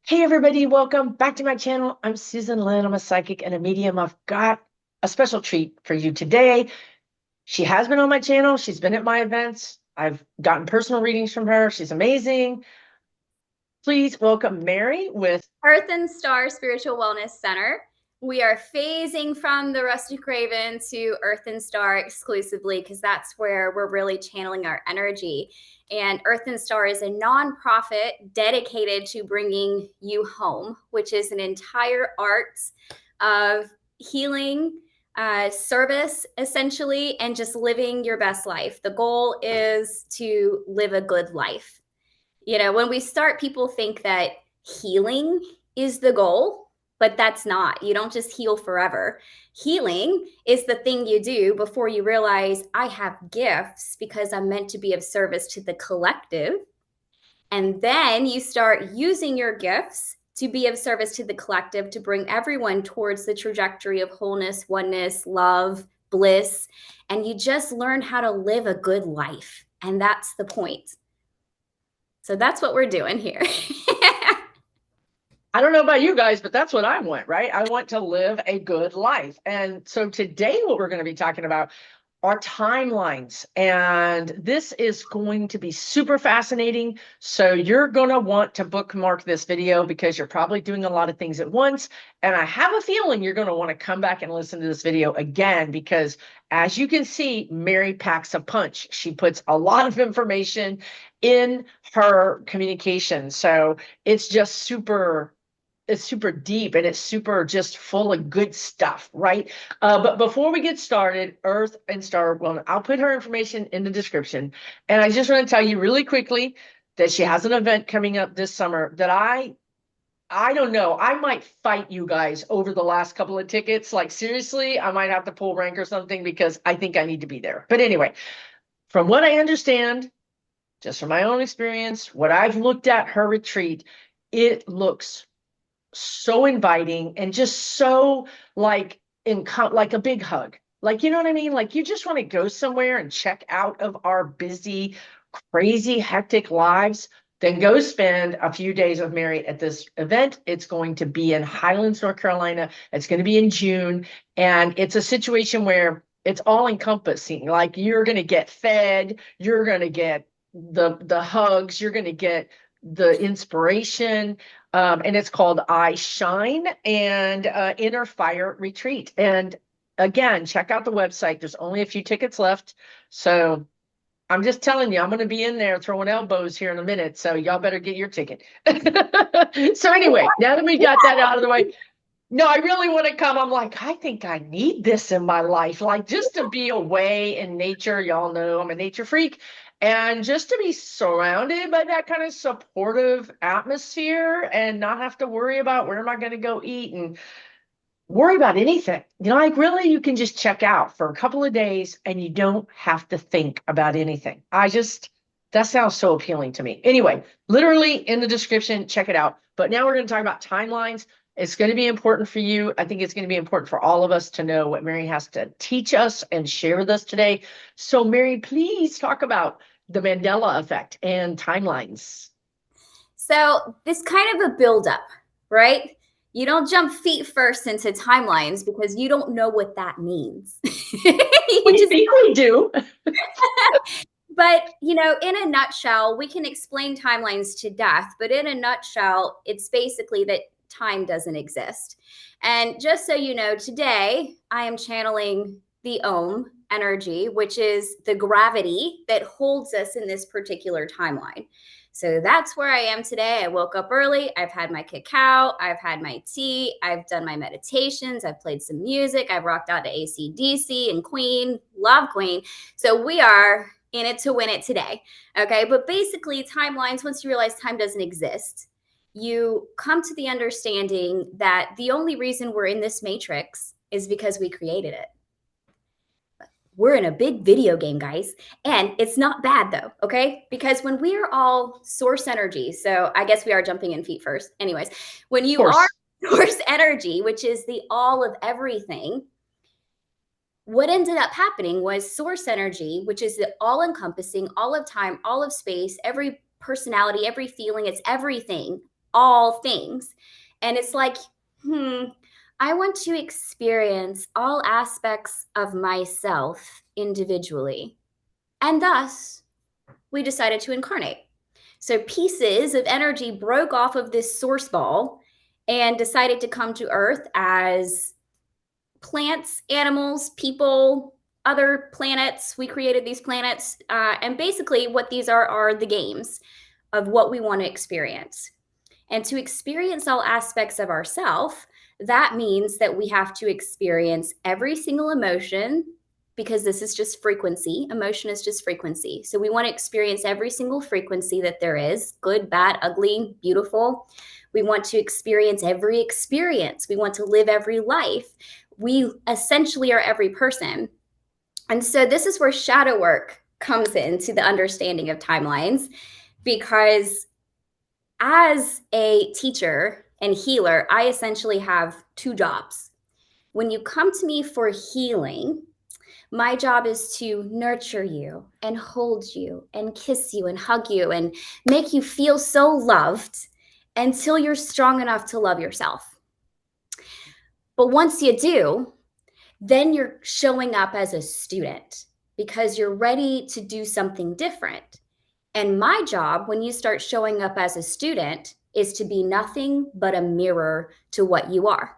Hey everybody, welcome back to my channel. I'm Susan Lynn. I'm a psychic and a medium. I've got a special treat for you today. She has been on my channel. She's been at my events. I've gotten personal readings from her. She's amazing. Please welcome Mary with Earth and Star Spiritual Wellness Center. We are phasing from the Rustic Raven to Earth and Star exclusively because that's where we're really channeling our energy. And Earth and Star is a nonprofit dedicated to bringing you home, which is an entire art of healing, service, essentially, and just living your best life. The goal is to live a good life. You know, when we start, people think that healing is the goal, but that's not. You don't just heal forever. Healing is the thing you do before you realize I have gifts because I'm meant to be of service to the collective. And then you start using your gifts to be of service to the collective to bring everyone towards the trajectory of wholeness, oneness, love, bliss. And you just learn how to live a good life. And that's the point. So that's what we're doing here. I don't know about you guys, but that's what I want, right? I want to live a good life. And so today, what we're going to be talking about are timelines. And this is going to be super fascinating. So you're going to want to bookmark this video because you're probably doing a lot of things at once. And I have a feeling you're going to want to come back and listen to this video again, because as you can see, Mary packs a punch. She puts a lot of information in her communication. So it's just it's super deep and it's super just full of good stuff, right? But before we get started, Earth and Star, well, I'll put her information in the description. And I just want to tell you really quickly that she has an event coming up this summer that I don't know. I might fight you guys over the last couple of tickets. Like seriously, I might have to pull rank or something because I think I need to be there. But anyway, from what I understand, just from my own experience, what I've looked at her retreat, it looks so inviting and just so like like a big hug. Like, you know what I mean? Like you just want to go somewhere and check out of our busy, crazy, hectic lives, then go spend a few days with Mary at this event. It's going to be in Highlands, North Carolina. It's going to be in June. And it's a situation where it's all encompassing. Like you're going to get fed, you're going to get the hugs, you're going to get the inspiration, and it's called I Shine and Inner Fire Retreat. And again, check out the website. There's only a few tickets left. So I'm just telling you, I'm going to be in there throwing elbows here in a minute. So y'all better get your ticket. So anyway, now that we got that out of the way, no, I really want to come. I'm like, I think I need this in my life, like just to be away in nature. Y'all know I'm a nature freak. And just to be surrounded by that kind of supportive atmosphere and not have to worry about where am I going to go eat and worry about anything. You know, like really, you can just check out for a couple of days and you don't have to think about anything. That sounds so appealing to me. Anyway, literally in the description, check it out. But now we're going to talk about timelines. It's going to be important for you. I think it's going to be important for all of us to know what Mary has to teach us and share with us today. So, Mary, please talk about the Mandela effect and timelines. So this kind of a buildup, right? You don't jump feet first into timelines because you don't know what that means. You We just, think we do. but you know, in a nutshell, we can explain timelines to death, but in a nutshell, it's basically that time doesn't exist. And just so you know, today I am channeling the Om energy, which is the gravity that holds us in this particular timeline. So that's where I am today. I woke up early. I've had my cacao. I've had my tea. I've done my meditations. I've played some music. I've rocked out to AC/DC and Queen. Love Queen. So we are in it to win it today. Okay. But basically, timelines, once you realize time doesn't exist, you come to the understanding that the only reason we're in this matrix is because we created it. We're in a big video game, guys. And it's not bad though, okay? Because when we are all source energy, so I guess we are jumping in feet first. Anyways, when Of you are course. source energy, which is the all of everything, what ended up happening was source energy, which is the all encompassing, all of time, all of space, every personality, every feeling, it's everything, all things. And it's like, I want to experience all aspects of myself individually. And thus, we decided to incarnate. So pieces of energy broke off of this source ball and decided to come to Earth as plants, animals, people, other planets. We created these planets. And basically, what these are the games of what we want to experience. And to experience all aspects of ourself, that means that we have to experience every single emotion, because this is just frequency. Emotion is just frequency. So we want to experience every single frequency that there is, good, bad, ugly, beautiful. We want to experience every experience. We want to live every life. We essentially are every person. And so this is where shadow work comes into the understanding of timelines, because as a teacher and healer, I essentially have two jobs. When you come to me for healing, my job is to nurture you and hold you and kiss you and hug you and make you feel so loved until you're strong enough to love yourself. But once you do, then you're showing up as a student because you're ready to do something different. And my job, when you start showing up as a student, is to be nothing but a mirror to what you are.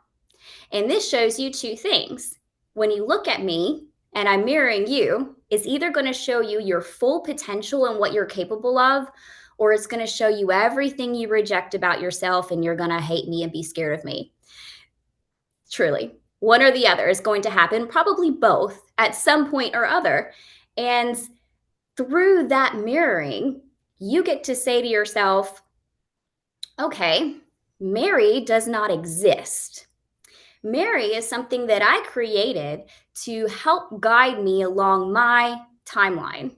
And this shows you two things. When you look at me and I'm mirroring you, it's either going to show you your full potential and what you're capable of, or it's going to show you everything you reject about yourself and you're going to hate me and be scared of me. Truly. One or the other is going to happen, probably both at some point or other. And through that mirroring, you get to say to yourself, okay, Mary does not exist. Mary is something that I created to help guide me along my timeline.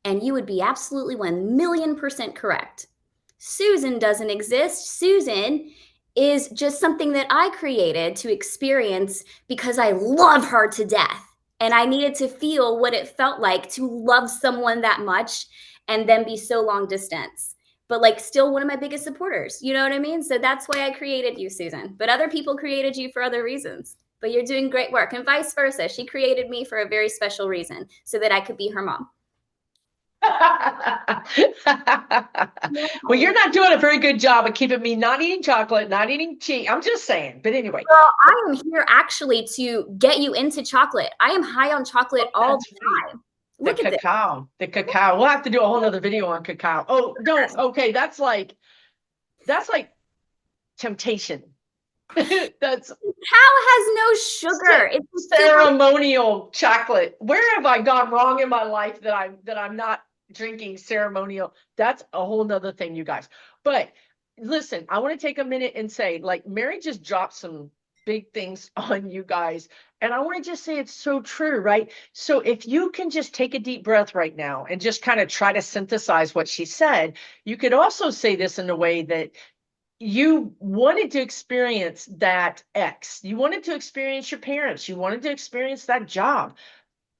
And you would be absolutely 1,000,000% correct. Susan doesn't exist. Susan is just something that I created to experience because I love her to death. And I needed to feel what it felt like to love someone that much and then be so long distance. But like still one of my biggest supporters. You know what I mean? So that's why I created you, Susan. But other people created you for other reasons. But you're doing great work. And vice versa. She created me for a very special reason so that I could be her mom. Well, you're not doing a very good job of keeping me not eating chocolate, not eating cheese. I'm just saying. But anyway. Well, I am here actually to get you into chocolate. I am high on chocolate all the time. Look at cacao. The cacao. We'll have to do a whole nother video on cacao. Oh, no. Okay. That's like temptation. That's Cacao has no sugar. It's ceremonial chocolate. Where have I gone wrong in my life that I'm not drinking ceremonial? That's a whole nother thing, you guys. But listen, I want to take a minute and say, like, Mary just dropped some big things on you guys. And I want to just say it's so true, right? So if you can just take a deep breath right now and just kind of try to synthesize what she said, you could also say this in a way that you wanted to experience that X. You wanted to experience your parents. You wanted to experience that job.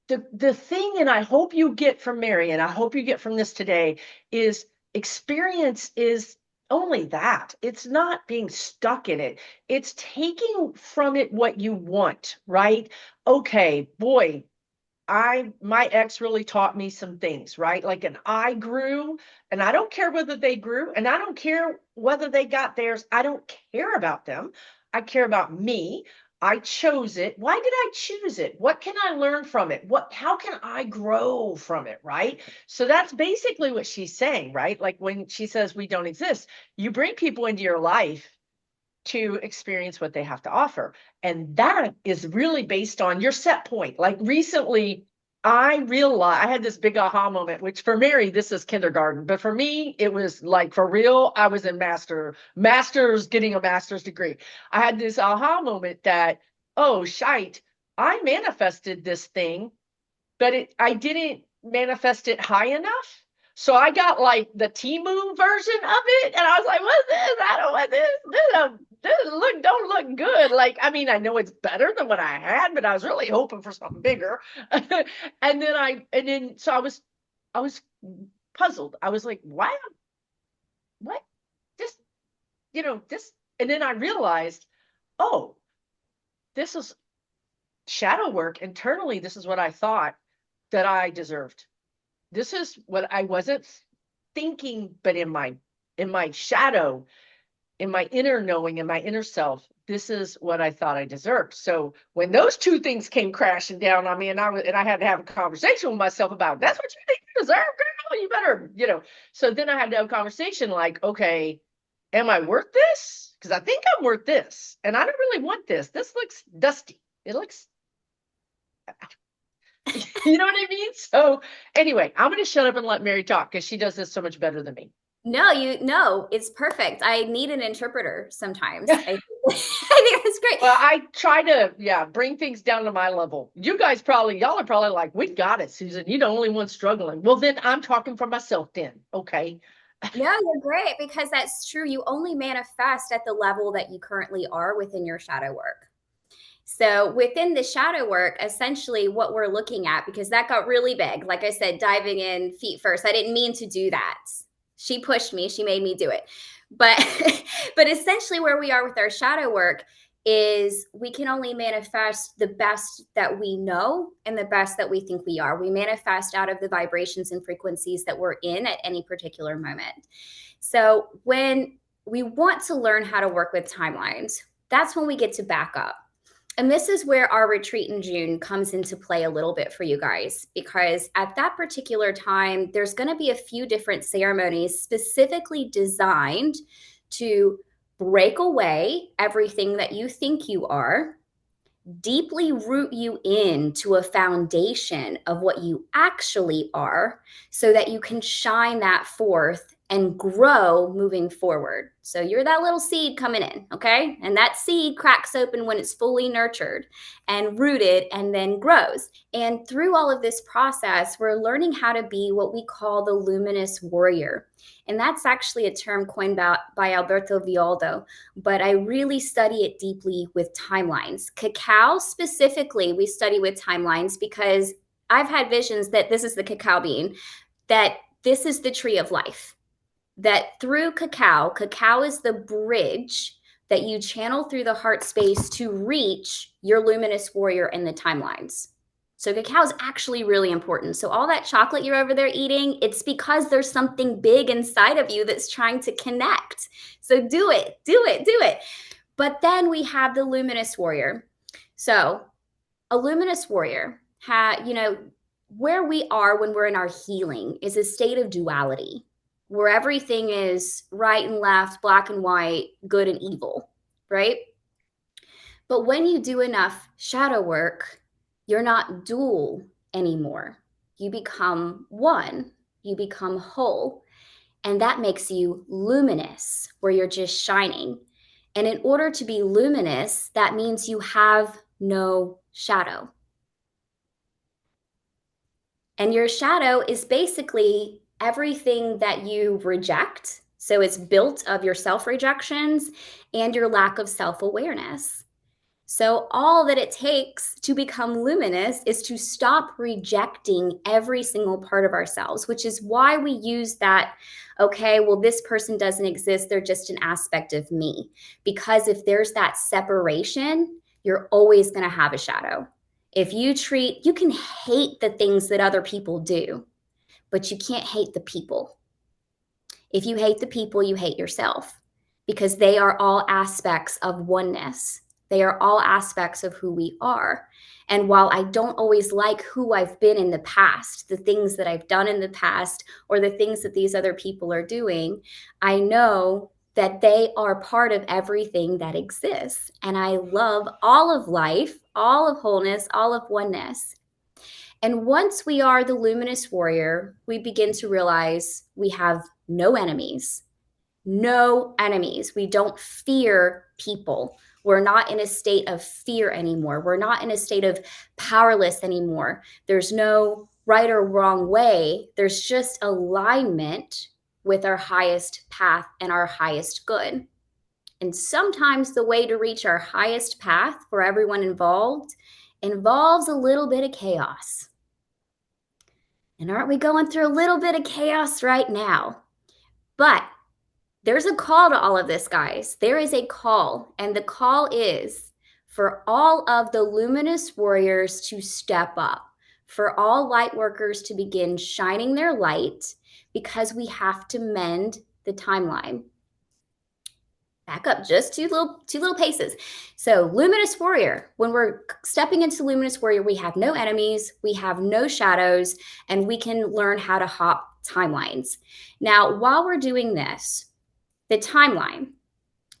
The thing, and I hope you get from Mary, and I hope you get from this today, is experience is only that. It's not being stuck in it. It's taking from it what you want, right? Okay, boy, my ex really taught me some things, right? Like, and I grew, and I don't care whether they grew, and I don't care whether they got theirs. I don't care about them. I care about me. I chose it. Why did I choose it? What can I learn from it? How can I grow from it, right? So that's basically what she's saying, right? Like when she says we don't exist, you bring people into your life to experience what they have to offer. And that is really based on your set point. Like recently, I realized I had this big aha moment, which for Mary, this is kindergarten. But for me, it was like for real, I was in getting a master's degree. I had this aha moment that, oh, shite, I manifested this thing, but I didn't manifest it high enough. So I got like the Timu version of it, and I was like, "What's this? I don't want this. Don't look good." Like, I mean, I know it's better than what I had, but I was really hoping for something bigger. So I was puzzled. I was like, "Wow, what? Just this, and then I realized, oh, this is shadow work internally. This is what I thought that I deserved. This is what I wasn't thinking, but in my shadow, in my inner knowing, in my inner self, this is what I thought I deserved. So when those two things came crashing down on me, and I had to have a conversation with myself about, that's what you think you deserve, girl. You better. So then I had to have a conversation like, okay, am I worth this? Because I think I'm worth this, and I don't really want this. This looks dusty. It looks, you know what I mean? So anyway, I'm going to shut up and let Mary talk because she does this so much better than me. No, it's perfect. I need an interpreter sometimes. I think that's great. Well, I try to, bring things down to my level. Y'all are probably like, we got it, Susan. You're the only one struggling. Well, then I'm talking for myself then. Okay. No, you're great, because that's true. You only manifest at the level that you currently are within your shadow work. So within the shadow work, essentially what we're looking at, because that got really big, like I said, diving in feet first. I didn't mean to do that. She pushed me, she made me do it. But but essentially where we are with our shadow work is we can only manifest the best that we know and the best that we think we are. We manifest out of the vibrations and frequencies that we're in at any particular moment. So when we want to learn how to work with timelines, that's when we get to back up. And this is where our retreat in June comes into play a little bit for you guys, because at that particular time, there's going to be a few different ceremonies specifically designed to break away everything that you think you are, deeply root you into a foundation of what you actually are, so that you can shine that forth and grow moving forward. So you're that little seed coming in, okay? And that seed cracks open when it's fully nurtured and rooted and then grows. And through all of this process, we're learning how to be what we call the luminous warrior. And that's actually a term coined by Alberto Villoldo, but I really study it deeply with timelines. Cacao specifically, we study with timelines because I've had visions that this is the cacao bean, that this is the tree of life. That through cacao is the bridge that you channel through the heart space to reach your luminous warrior in the timelines. So cacao is actually really important. So all that chocolate you're over there eating, it's because there's something big inside of you that's trying to connect. So do it. But then we have the luminous warrior. So a luminous warrior, where we are when we're in our healing is a state of duality, where everything is right and left, black and white, good and evil, right? But when you do enough shadow work, you're not dual anymore. You become one, you become whole, and that makes you luminous, where you're just shining. And in order to be luminous, that means you have no shadow. And your shadow is basically everything that you reject. So it's built of your self-rejections and your lack of self-awareness. So all that it takes to become luminous is to stop rejecting every single part of ourselves, which is why we use that, okay, well, this person doesn't exist, they're just an aspect of me. Because if there's that separation, you're always going to have a shadow. If you can hate the things that other people do, but you can't hate the people. If you hate the people, you hate yourself, because they are all aspects of oneness. They are all aspects of who we are. And while I don't always like who I've been in the past, the things that I've done in the past, or the things that these other people are doing, I know that they are part of everything that exists. And I love all of life, all of wholeness, all of oneness. And once we are the luminous warrior, we begin to realize we have no enemies. No enemies. We don't fear people. We're not in a state of fear anymore. We're not in a state of powerless anymore. There's no right or wrong way. There's just alignment with our highest path and our highest good. And sometimes the way to reach our highest path for everyone involved involves a little bit of chaos. And aren't we going through a little bit of chaos right now? But there's a call to all of this, guys. There is a call, and the call is for all of the luminous warriors to step up, for all light workers to begin shining their light, because we have to mend the timeline. Back up just two little paces. So luminous warrior, when we're stepping into luminous warrior, we have no enemies, we have no shadows, and we can learn how to hop timelines. Now, while we're doing this, the timeline,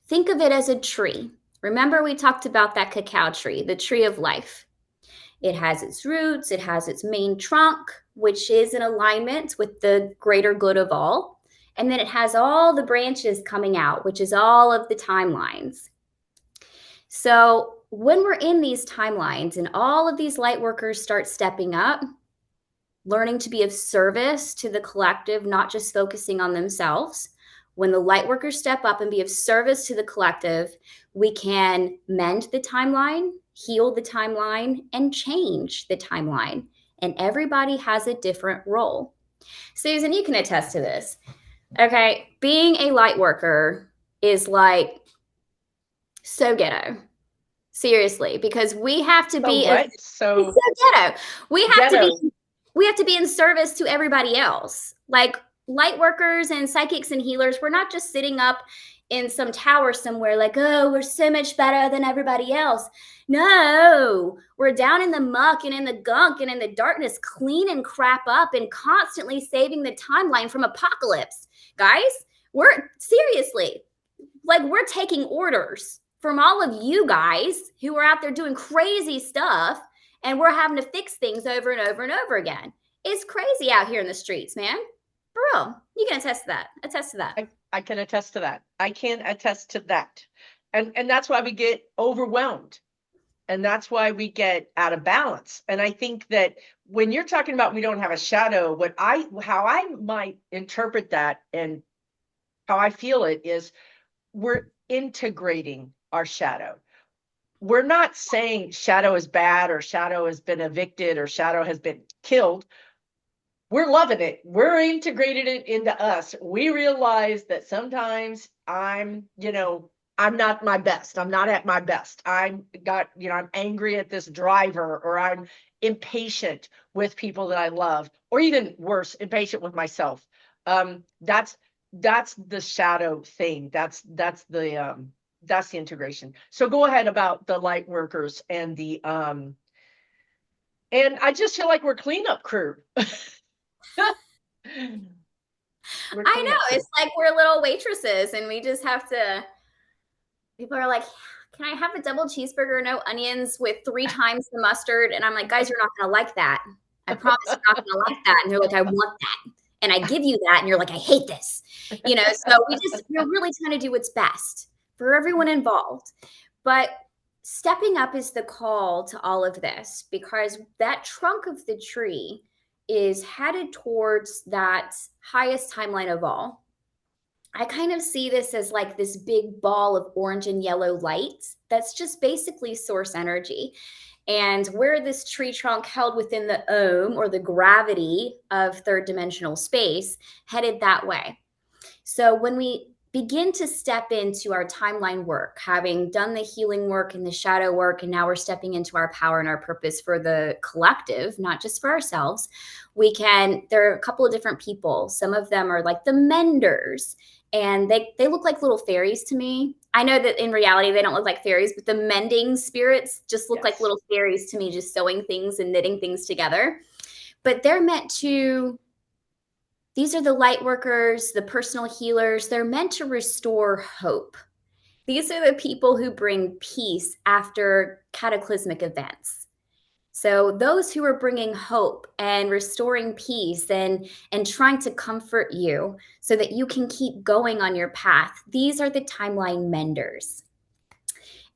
think of it as a tree. Remember, we talked about that cacao tree, the tree of life. It has its roots, it has its main trunk, which is in alignment with the greater good of all. And then it has all the branches coming out, which is all of the timelines. So when we're in these timelines and all of these light workers start stepping up, learning to be of service to the collective, not just focusing on themselves, when the light workers step up and be of service to the collective, we can mend the timeline, heal the timeline, and change the timeline. And everybody has a different role. Susan, you can attest to this. Okay, being a light worker is like so ghetto. Seriously, because we have to be so ghetto. We have to be in service to everybody else. Like light workers and psychics and healers, we're not just sitting up in some tower somewhere like, oh, we're so much better than everybody else. No, we're down in the muck and in the gunk and in the darkness, cleaning crap up and constantly saving the timeline from apocalypse. Guys, we're seriously, like, we're taking orders from all of you guys who are out there doing crazy stuff, and we're having to fix things over and over and over again. It's crazy out here in the streets, man. For real. You can attest to that. Attest to that. I can attest to that. I can attest to that. And that's why we get overwhelmed. And that's why we get out of balance. And I think that when you're talking about we don't have a shadow, how I might interpret that and how I feel it is we're integrating our shadow. We're not saying shadow is bad or shadow has been evicted or shadow has been killed. We're loving it. We're integrated it into us. We realize that sometimes I'm not my best. I'm not at my best. I'm angry at this driver, or I'm impatient with people that I love, or even worse, impatient with myself. That's the shadow thing. That's the integration. So go ahead about the light workers and the and I just feel like we're cleanup crew. I know, it's like we're little waitresses and we just have to, people are like, can I have a double cheeseburger, no onions, with 3 times the mustard? And I'm like, guys, you're not going to like that. I promise you're not going to like that. And they're like, I want that. And I give you that. And you're like, I hate this. So we're really trying to do what's best for everyone involved. But stepping up is the call to all of this, because that trunk of the tree is headed towards that highest timeline of all. I kind of see this as like this big ball of orange and yellow light that's just basically source energy. And where this tree trunk held within the ohm, or the gravity of third dimensional space, headed that way. So when we begin to step into our timeline work, having done the healing work and the shadow work, and now we're stepping into our power and our purpose for the collective, not just for ourselves, there are a couple of different people. Some of them are like the menders, and they look like little fairies to me. I know that in reality they don't look like fairies, but the mending spirits just look like little fairies to me, just sewing things and knitting things together. But these are the light workers, the personal healers. They're meant to restore hope. These are the people who bring peace after cataclysmic events. So those who are bringing hope and restoring peace and trying to comfort you so that you can keep going on your path, these are the timeline menders.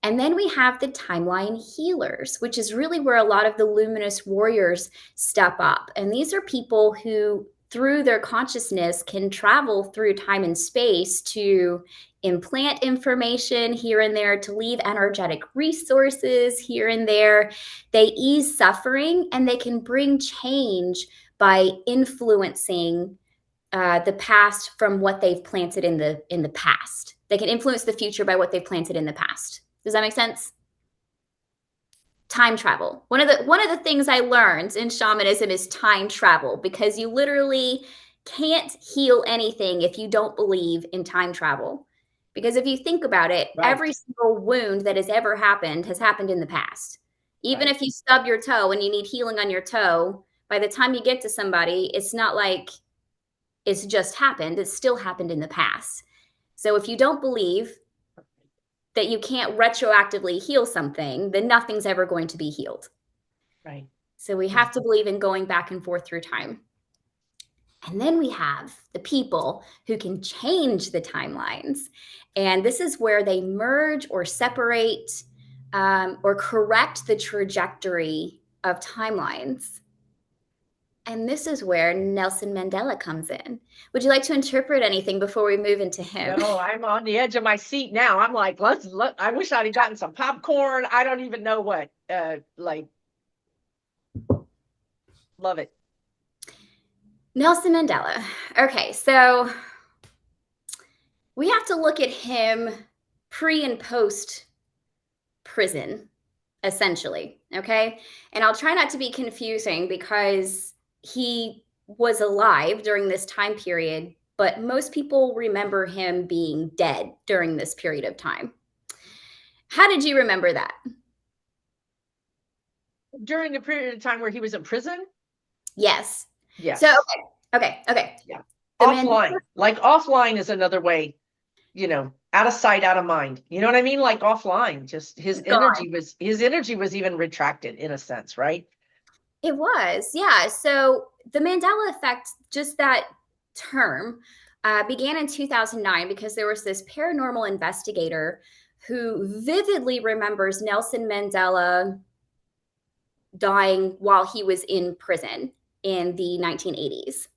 And then we have the timeline healers, which is really where a lot of the luminous warriors step up. And these are people who, through their consciousness, can travel through time and space to implant information here and there, to leave energetic resources here and there. They ease suffering, and they can bring change by influencing the past from what they've planted in the past. They can influence the future by what they've planted in the past. Does that make sense? Time travel. One of the things I learned in shamanism is time travel, because you literally can't heal anything if you don't believe in time travel. Because if you think about it, Right. every single wound that has ever happened has happened in the past. Even Right. if you stub your toe and you need healing on your toe, by the time you get to somebody, it's not like it's just happened. It's still happened in the past. So if you don't believe that you can't retroactively heal something, then nothing's ever going to be healed. Right. So we have to believe in going back and forth through time. And then we have the people who can change the timelines. And this is where they merge or separate or correct the trajectory of timelines. And this is where Nelson Mandela comes in. Would you like to interpret anything before we move into him? No, I'm on the edge of my seat now. I'm like, let's look. I wish I'd have gotten some popcorn. I don't even know what. Love it. Nelson Mandela. Okay, so we have to look at him pre and post prison, essentially. Okay. And I'll try not to be confusing because he was alive during this time period, but most people remember him being dead during this period of time. How did you remember that? During the period of time where he was in prison? Yes. Yes. So, okay. Yeah. The Offline. Mandela, Like offline is another way, out of sight, out of mind. You know what I mean? Like offline, just his gone. energy was even retracted in a sense, right? It was, yeah. So the Mandela effect, just that term, began in 2009 because there was this paranormal investigator who vividly remembers Nelson Mandela dying while he was in prison in the 1980s.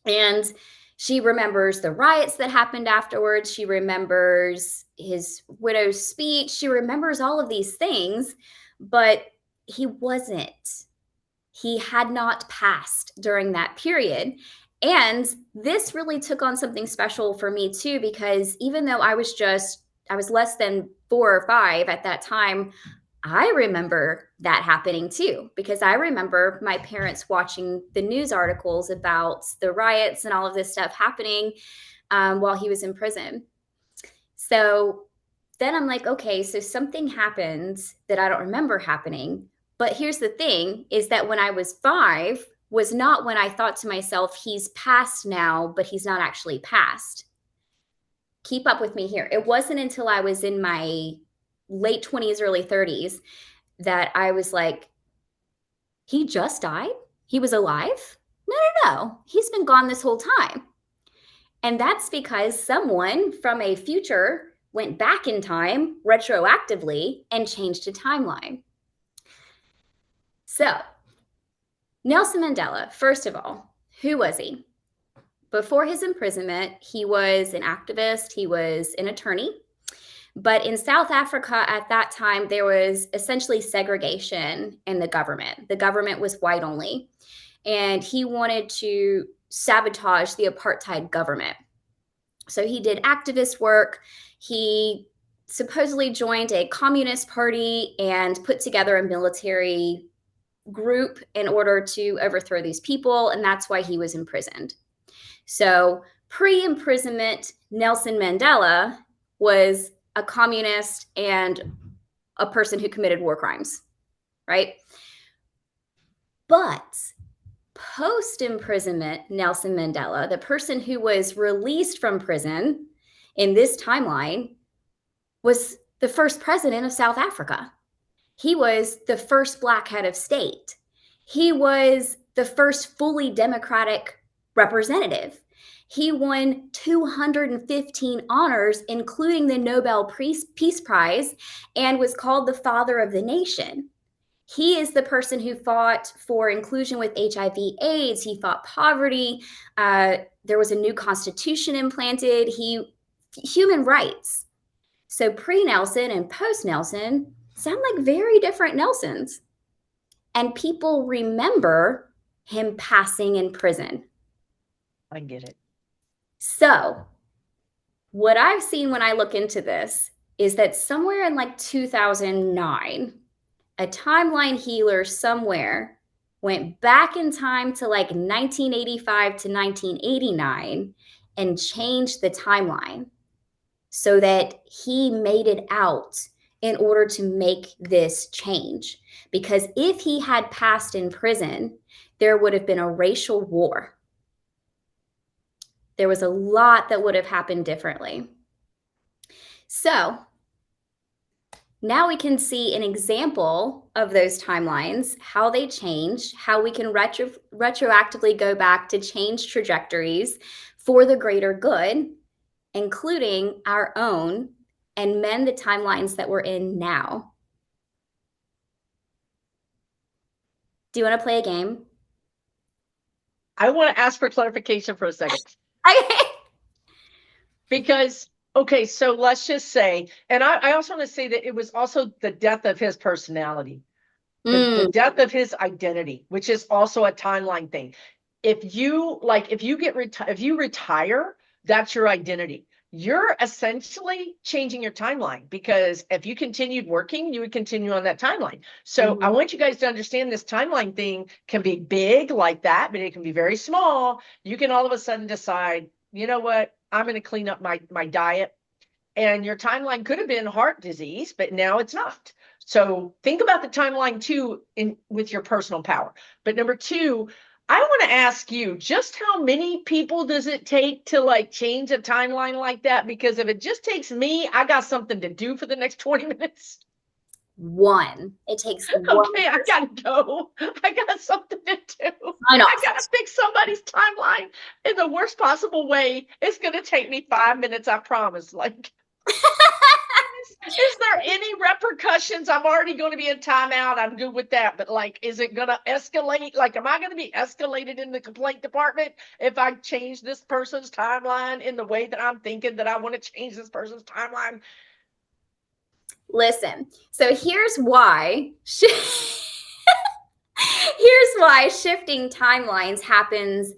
And she remembers the riots that happened afterwards. She remembers his widow's speech. She remembers all of these things, but he wasn't. He had not passed during that period. And this really took on something special for me too, because even though I was less than 4 or 5 at that time, I remember that happening too, because I remember my parents watching the news articles about the riots and all of this stuff happening while he was in prison. So then I'm like, okay, so something happened that I don't remember happening. But here's the thing is that when I was 5 was not when I thought to myself, he's passed now, but he's not actually passed. Keep up with me here. It wasn't until I was in my late 20s, early 30s that I was like, he just died? He was alive? No. He's been gone this whole time. And that's because someone from a future went back in time retroactively and changed a timeline. So, Nelson Mandela, first of all, who was he? Before his imprisonment, he was an activist, he was an attorney. But in South Africa at that time, there was essentially segregation in the government. The government was white only. And he wanted to sabotage the apartheid government. So he did activist work. He supposedly joined a communist party and put together a military group in order to overthrow these people. And that's why he was imprisoned. So pre-imprisonment, Nelson Mandela was a communist and a person who committed war crimes, right? But post-imprisonment, Nelson Mandela, the person who was released from prison in this timeline, was the first president of South Africa. He was the first Black head of state. He was the first fully democratic representative. He won 215 honors, including the Nobel Peace Prize, and was called the father of the nation. He is the person who fought for inclusion with HIV/AIDS. He fought poverty. There was a new constitution implanted. Human rights. So pre-Nelson and post-Nelson sound like very different Nelsons. And people remember him passing in prison. I get it. So what I've seen when I look into this is that somewhere in like 2009, a timeline healer somewhere went back in time to like 1985 to 1989 and changed the timeline so that he made it out in order to make this change. Because if he had passed in prison, there would have been a racial war. There was a lot that would have happened differently. So now we can see an example of those timelines, how they change, how we can retroactively go back to change trajectories for the greater good, including our own, and mend the timelines that we're in now. Do you want to play a game? I want to ask for clarification for a second. Okay. Because, okay, so let's just say, and I also want to say that it was also the death of his personality, the death of his identity, which is also a timeline thing. If you retire, that's your identity. You're essentially changing your timeline, because if you continued working, you would continue on that timeline. So I want you guys to understand this timeline thing can be big like that, but it can be very small. You can all of a sudden decide, you know what, I'm going to clean up my diet. And your timeline could have been heart disease, but now it's not. So think about the timeline too with your personal power. But number two, I want to ask you, just how many people does it take to like change a timeline like that? Because if it just takes me, I got something to do for the next 20 minutes. One. It takes one. Okay, I gotta go. I got something to do. I know. I gotta fix somebody's timeline in the worst possible way. It's gonna take me 5 minutes, I promise. Like, is there any repercussions? I'm already going to be in timeout. I'm good with that. But like, is it going to escalate? Like, am I going to be escalated in the complaint department if I change this person's timeline in the way that I'm thinking that I want to change this person's timeline? Listen, so here's why shifting timelines happens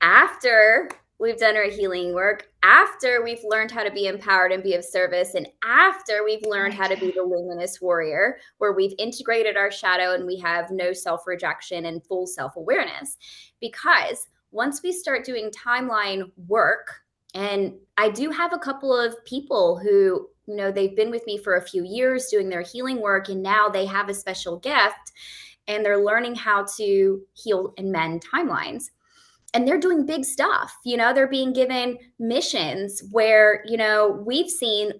after we've done our healing work, after we've learned how to be empowered and be of service, and after we've learned how to be the luminous warrior, where we've integrated our shadow and we have no self-rejection and full self-awareness. Because once we start doing timeline work, and I do have a couple of people who, you know, they've been with me for a few years doing their healing work, and now they have a special gift and they're learning how to heal and mend timelines. And they're doing big stuff, you know, they're being given missions where, you know, we've seen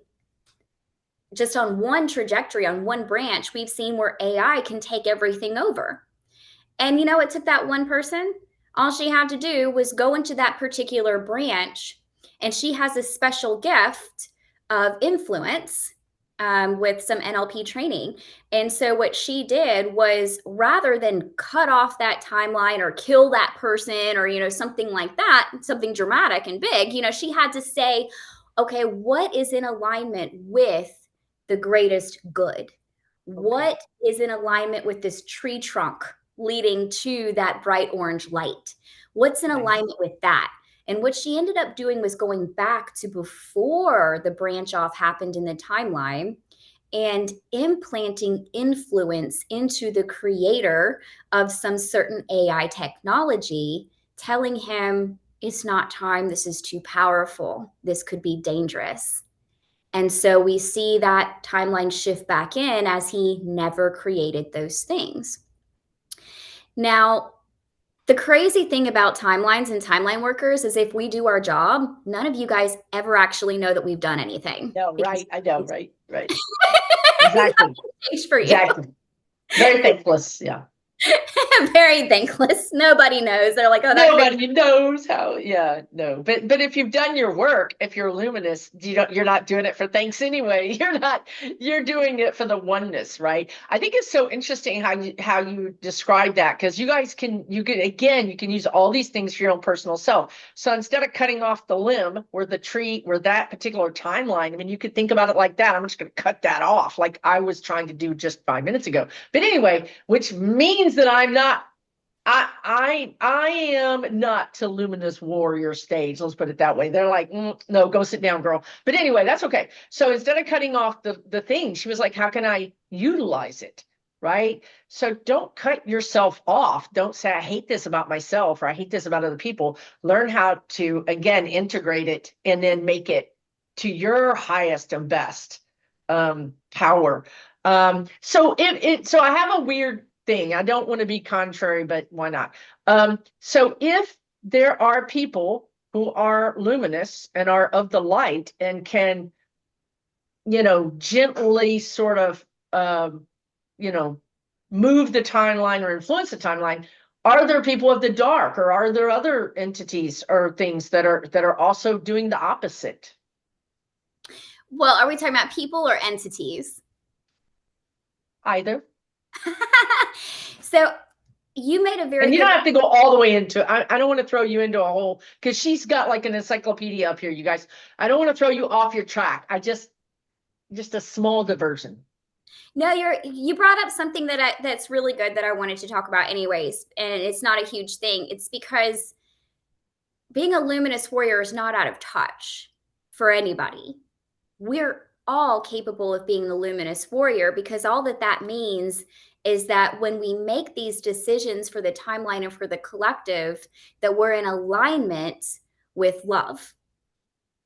just on one trajectory, on one branch, we've seen where AI can take everything over. And, you know, it took that one person, all she had to do was go into that particular branch, and she has a special gift of influence with some NLP training. And so what she did was, rather than cut off that timeline or kill that person or, you know, something like that, something dramatic and big, you know, she had to say, okay, what is in alignment with the greatest good? Okay. What is in alignment with this tree trunk leading to that bright orange light? What's in alignment with that? And what she ended up doing was going back to before the branch off happened in the timeline and implanting influence into the creator of some certain AI technology, telling him, it's not time, this is too powerful, this could be dangerous. And so we see that timeline shift back in as he never created those things. Now, the crazy thing about timelines and timeline workers is if we do our job, none of you guys ever actually know that we've done anything. No, right. I know, right. Exactly. Thanks for you. Exactly. Very thankless. Yeah. Very thankless. Nobody knows. They're like, oh, nobody knows how. Yeah, no. But if you've done your work, if you're luminous, you're not doing it for thanks anyway. You're doing it for the oneness, right? I think it's so interesting how you describe that, because you can use all these things for your own personal self. So instead of cutting off the limb or the tree or that particular timeline, I mean, you could think about it like that. I'm just going to cut that off, like I was trying to do just 5 minutes ago. But anyway, which means that I'm not I am not to luminous warrior stage. Let's put it that way. They're like, no, go sit down, girl. But anyway, that's okay. So instead of cutting off the thing, she was like, how can I utilize it? Right. So don't cut yourself off. Don't say, I hate this about myself, or I hate this about other people. Learn how to, again, integrate it and then make it to your highest and best power. So I have a weird thing. I don't want to be contrary, but why not? So if there are people who are luminous and are of the light and can, gently sort of, you know, move the timeline or influence the timeline, are there people of the dark, or are there other entities or things that are also doing the opposite? Well, are we talking about people or entities? Either. So you made a very And you good don't have to go all the way into it. I don't want to throw you into a whole, because she's got like an encyclopedia up here, you guys. I don't want to throw you off your track. Just a small diversion. No, you brought up something that's really good that I wanted to talk about anyways, and it's not a huge thing. It's because being a luminous warrior is not out of touch for anybody. We're all capable of being the luminous warrior, because all that means is that when we make these decisions for the timeline and for the collective, that we're in alignment with love.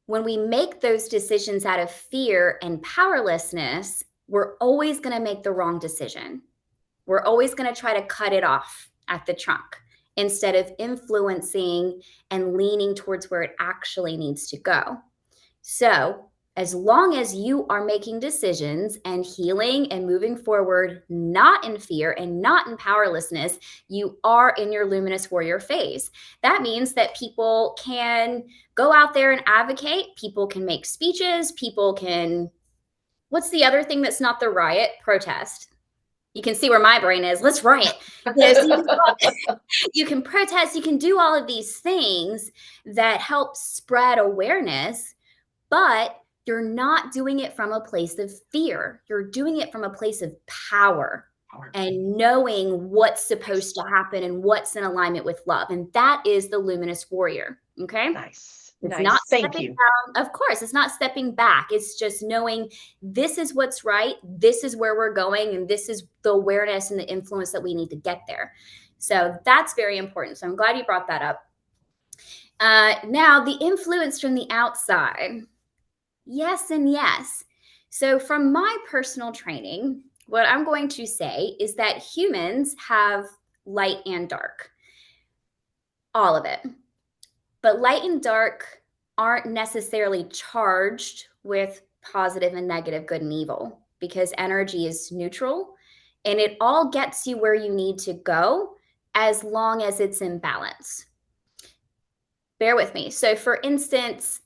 When we make those decisions out of fear and powerlessness, we're always going to make the wrong decision. We're always going to try to cut it off at the trunk instead of influencing and leaning towards where it actually needs to go. So, as long as you are making decisions and healing and moving forward, not in fear and not in powerlessness, you are in your luminous warrior phase. That means that people can go out there and advocate, people can make speeches, people can, what's the other thing that's not the riot? Protest. You can see where my brain is. Let's riot. Yes, you can protest, you can do all of these things that help spread awareness, but you're not doing it from a place of fear. You're doing it from a place of power and knowing what's supposed to happen and what's in alignment with love. And that is the luminous warrior. Okay. Nice. It's Nice. not Thank stepping you. down. Of course, it's not stepping back. It's just knowing this is what's right. This is where we're going. And this is the awareness and the influence that we need to get there. So that's very important. So I'm glad you brought that up. Now, the influence from the outside. Yes and yes. So from my personal training, what I'm going to say is that humans have light and dark, all of it. But light and dark aren't necessarily charged with positive and negative, good and evil, because energy is neutral and it all gets you where you need to go as long as it's in balance. Bear with me. So for instance,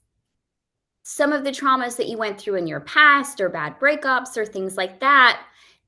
some of the traumas that you went through in your past, or bad breakups or things like that,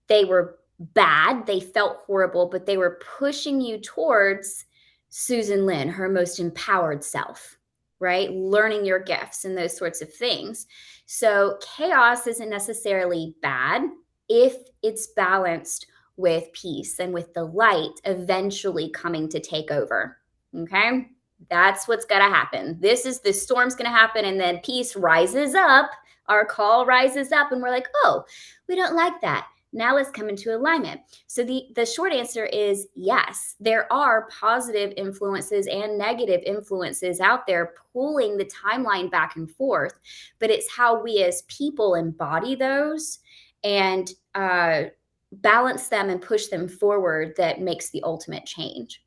they were bad. They felt horrible, but they were pushing you towards Susan Lynn, her most empowered self, right? Learning your gifts and those sorts of things. So chaos isn't necessarily bad if it's balanced with peace and with the light eventually coming to take over. Okay. That's what's going to happen. The storm's going to happen, and then peace rises up. Our call rises up, and we're like, oh, we don't like that. Now let's come into alignment. So the short answer is yes, there are positive influences and negative influences out there pulling the timeline back and forth, but it's how we as people embody those and balance them and push them forward that makes the ultimate change.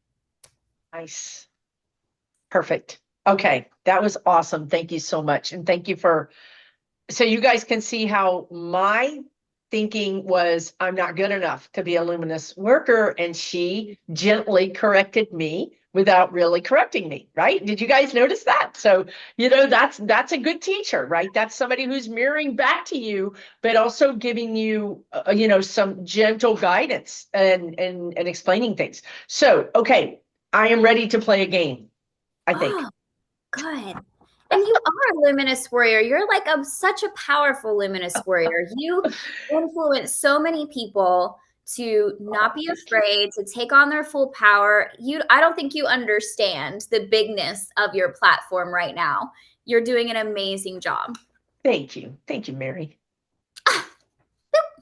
Nice. Perfect. Okay. That was awesome. Thank you so much. And thank you so you guys can see how my thinking was, I'm not good enough to be a luminous worker. And she gently corrected me without really correcting me, right? Did you guys notice that? So, that's a good teacher, right? That's somebody who's mirroring back to you, but also giving you, some gentle guidance and explaining things. So, okay, I am ready to play a game, I think. Oh, good. And you are a luminous warrior. You're like such a powerful luminous warrior. You influence so many people to not be afraid to take on their full power. I don't think you understand the bigness of your platform right now. You're doing an amazing job. Thank you, Mary.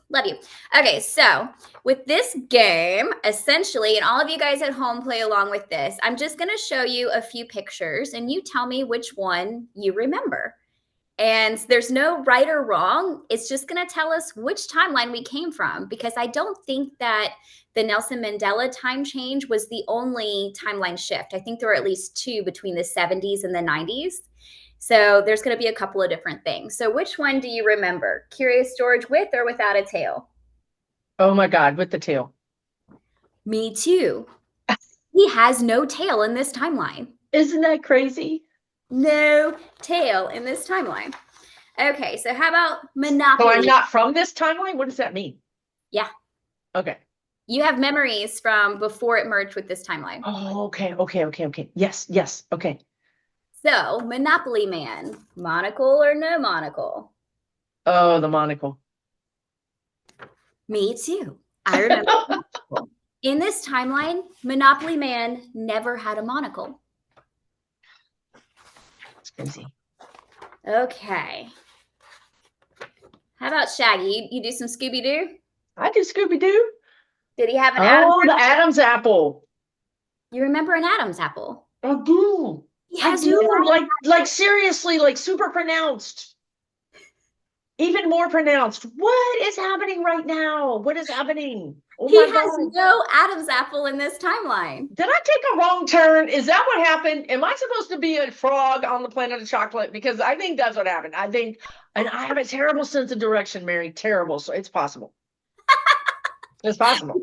Love you. Okay, so with this game, essentially, and all of you guys at home play along with this, I'm just going to show you a few pictures and you tell me which one you remember. And there's no right or wrong. It's just going to tell us which timeline we came from, because I don't think that the Nelson Mandela time change was the only timeline shift. I think there were at least two between the 70s and the 90s. So there's going to be a couple of different things. So which one do you remember? Curious George with or without a tail? Oh my God, with the tail. Me too. He has no tail in this timeline. Isn't that crazy? No tail in this timeline. Okay, so how about Monopoly? So I'm not from this timeline? What does that mean? Yeah. Okay. You have memories from before it merged with this timeline. Oh, okay. Yes, okay. So, Monopoly Man, monocle or no monocle? Oh, the monocle. Me too. I remember. In this timeline, Monopoly Man never had a monocle. That's crazy. Okay. How about Shaggy? You do some Scooby-Doo? I do Scooby-Doo. Did he have an Adam's apple? The Adam's apple. You remember an Adam's apple? I do. I do. Like seriously, like super pronounced. Even more pronounced. What is happening right now? What is happening? Oh he has no Adam's apple in this timeline. Did I take a wrong turn? Is that what happened? Am I supposed to be a frog on the planet of chocolate? Because I think that's what happened. I think, and I have a terrible sense of direction, Mary. Terrible. So it's possible. It's possible.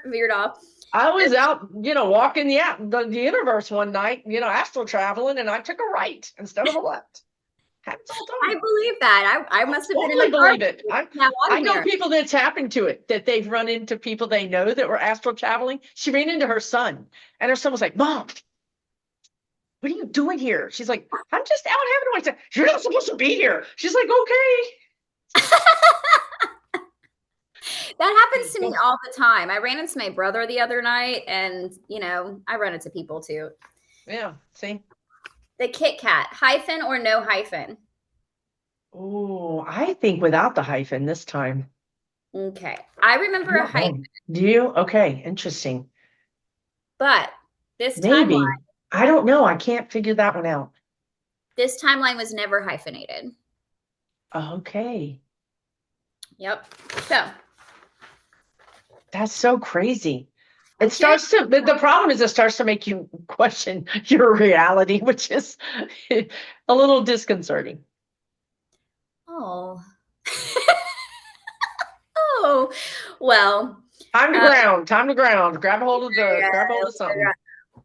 Veered off. I was out, walking the universe one night, astral traveling, and I took a right instead of a left. I believe that. I must have totally been in believe it. I know people that's happened to it, that they've run into people they know that were astral traveling. She ran into her son, and her son was like, "Mom, what are you doing here?" She's like, "I'm just out having a time." "You're not supposed to be here." She's like, "Okay." That happens to me all the time. I ran into my brother the other night, and I run into people too. Yeah, see? The Kit Kat, hyphen or no hyphen? Oh, I think without the hyphen this time. Okay. I remember a hyphen. Do you? Okay, interesting. But this Maybe. timeline, I don't know. I can't figure that one out. This timeline was never hyphenated. Okay. Yep. So. That's so crazy. It starts to, the problem is it starts to make you question your reality, which is a little disconcerting. Oh. Oh, well. Time to ground. Grab hold of something.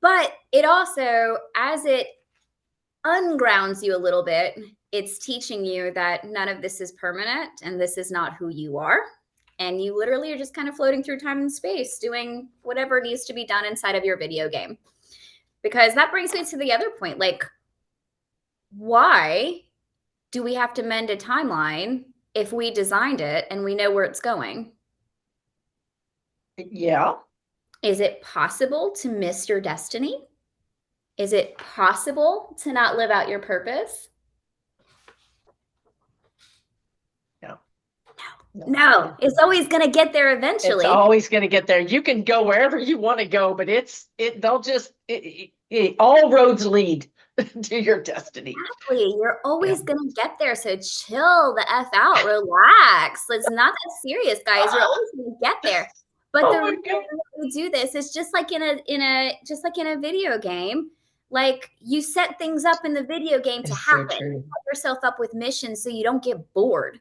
But it also, as it ungrounds you a little bit, it's teaching you that none of this is permanent and this is not who you are. And you literally are just kind of floating through time and space, doing whatever needs to be done inside of your video game. Because that brings me to the other point. Like, why do we have to mend a timeline if we designed it and we know where it's going? Yeah. Is it possible to miss your destiny? Is it possible to not live out your purpose? No, it's always going to get there eventually. It's always going to get there. You can go wherever you want to go, but all roads lead to your destiny. Exactly. You're always going to get there. So chill the F out, relax. It's not that serious, guys. You're always going to get there. But the reason we do this is just like in a video game. Like, you set things up in the video game to happen. You set yourself up with missions so you don't get bored.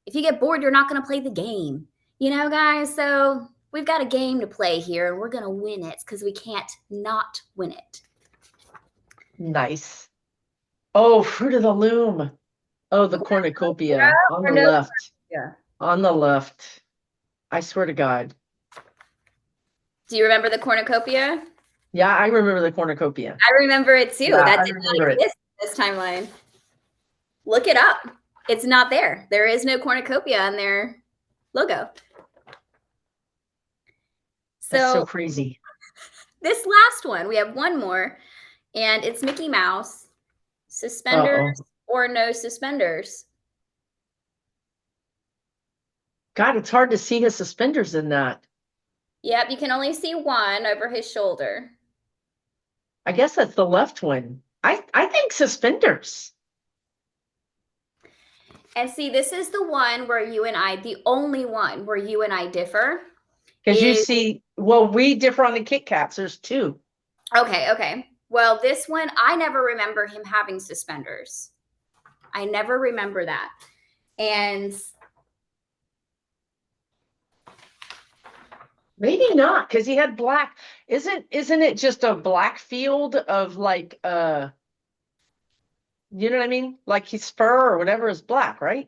If you get bored, you're not going to play the game, guys. So we've got a game to play here, and we're going to win it because we can't not win it. Nice. Oh, Fruit of the Loom. Oh, the cornucopia on the left. Yeah. On the left. I swear to God. Do you remember the cornucopia? Yeah, I remember the cornucopia. I remember it too. Yeah, that did not exist in this timeline. Look it up. It's not there. There is no cornucopia on their logo. That's so So crazy. this last one, we have one more, and it's Mickey Mouse. Suspenders Uh-oh. or no suspenders? God, it's hard to see his suspenders in that. Yep, you can only see one over his shoulder. I guess that's the left one. I think suspenders. And see, this is the one where you and I, the only one where you and I differ Because you is, see, well, we differ on the Kit Kats. There's two. okay. Well, this one, I never remember him having suspenders. I never remember that. And Maybe not, because he had black. Isn't it just a black field of like you know what I mean? Like his fur or whatever is black, right?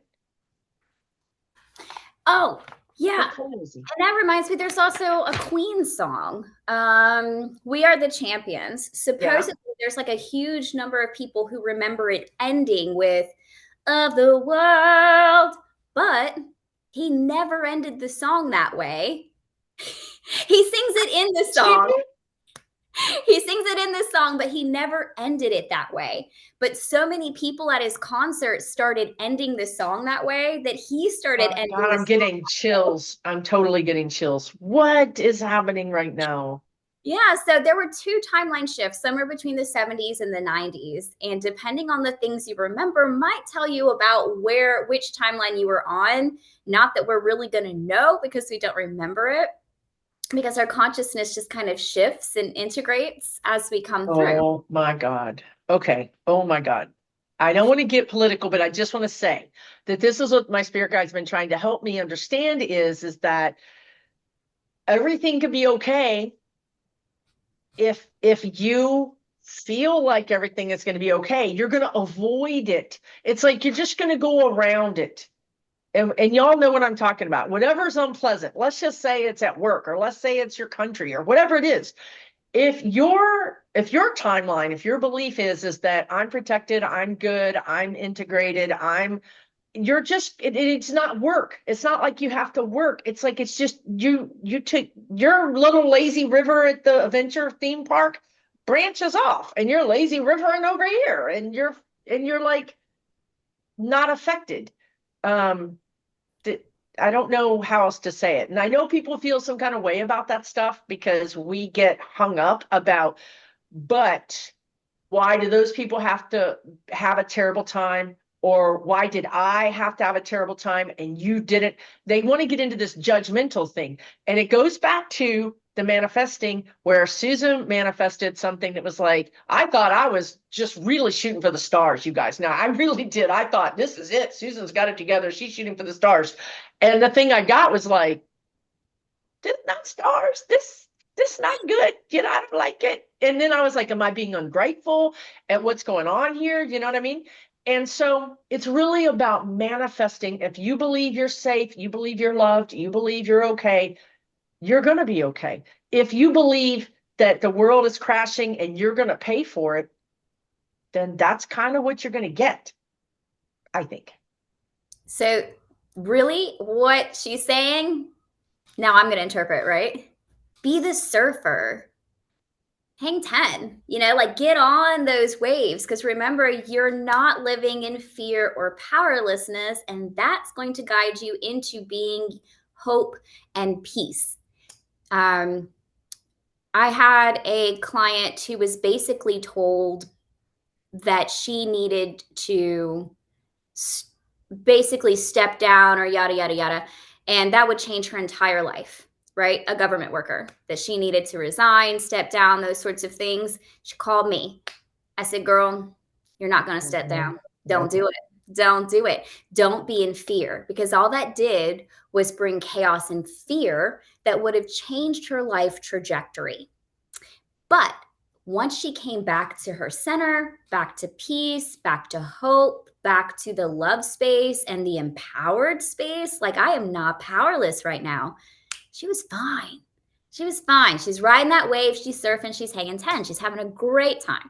oh, yeah. What color is he? And that reminds me, there's also a Queen song. We Are the Champions. Supposedly, there's like a huge number of people who remember it ending with "of the world," but he never ended the song that way. He sings it in the song. He sings it in this song, but he never ended it that way. But so many people at his concert started ending the song that way that he started Oh, ending God, the I'm getting chills. I'm totally getting chills. What is happening right now? Yeah, so there were two timeline shifts, somewhere between the 70s and the 90s. And depending on the things you remember, might tell you about which timeline you were on. Not that we're really going to know because we don't remember it, because our consciousness just kind of shifts and integrates as we come through. Oh my God. Okay. Oh my God. I don't want to get political, but I just want to say that this is what my spirit guide's been trying to help me understand is that everything can be okay if you feel like everything is going to be okay. You're going to avoid it. It's like you're just going to go around it. And y'all know what I'm talking about. Whatever's unpleasant, let's just say it's at work, or let's say it's your country, or whatever it is. If your timeline, if your belief is that I'm protected, I'm good, I'm integrated, you're just it's not work. It's not like you have to work. It's like it's just you took your little lazy river at the adventure theme park branches off, and you're lazy rivering over here, and you're like not affected. I don't know how else to say it. And I know people feel some kind of way about that stuff because we get hung up about, but why do those people have to have a terrible time? Or why did I have to have a terrible time and you didn't? They want to get into this judgmental thing. And it goes back to the manifesting, where Susan manifested something that was like, I thought I was just really shooting for the stars, you guys. Now, I really did. I thought this is it. Susan's got it together. She's shooting for the stars. And the thing I got was like, this not stars. This not good. You know, I don't like it. And then I was like, am I being ungrateful at what's going on here? You know what I mean? And so it's really about manifesting. If you believe you're safe, you believe you're loved, you believe you're okay, you're going to be okay. If you believe that the world is crashing and you're going to pay for it, then that's kind of what you're going to get, I think. So, really, what she's saying, now I'm going to interpret, right? Be the surfer. Hang 10, like get on those waves. Because remember, you're not living in fear or powerlessness. And that's going to guide you into being hope and peace. I had a client who was basically told that she needed to basically step down or yada, yada, yada. And that would change her entire life, right? A government worker, that she needed to resign, step down, those sorts of things. She called me. I said, girl, you're not going to step down. Don't do it. Don't do it. Don't be in fear, because all that did was bring chaos and fear that would have changed her life trajectory. But once she came back to her center, back to peace, back to hope, back to the love space and the empowered space, like I am not powerless right now, she was fine. She was fine. She's riding that wave. She's surfing. She's hanging 10. She's having a great time.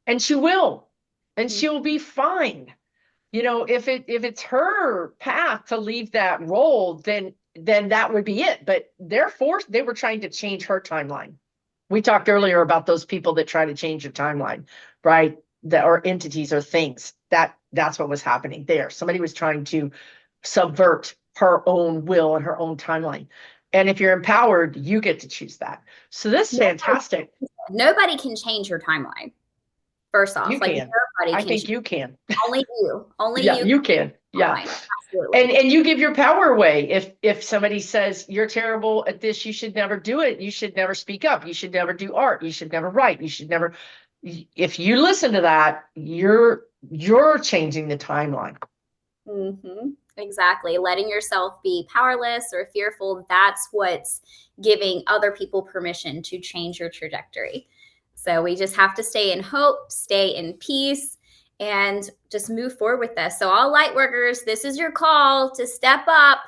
And she will. And she'll be fine. You know, if it's her path to leave that role, then that would be it. But they were trying to change her timeline. We talked earlier about those people that try to change your timeline, right? That or entities or things. That's what was happening there. Somebody was trying to subvert her own will and her own timeline. And if you're empowered, you get to choose that. So this is fantastic. Nobody can change your timeline. First off, You like can. nobody I can. think you can. Only you. Only Yeah, you. you can. Yeah. Absolutely. And you give your power away. If somebody says you're terrible at this, you should never do it. You should never speak up. You should never do art. You should never write. You should never. If you listen to that, you're changing the timeline. Mm-hmm. Exactly. Letting yourself be powerless or fearful, that's what's giving other people permission to change your trajectory. So we just have to stay in hope, stay in peace, and just move forward with this. So all light workers, this is your call to step up.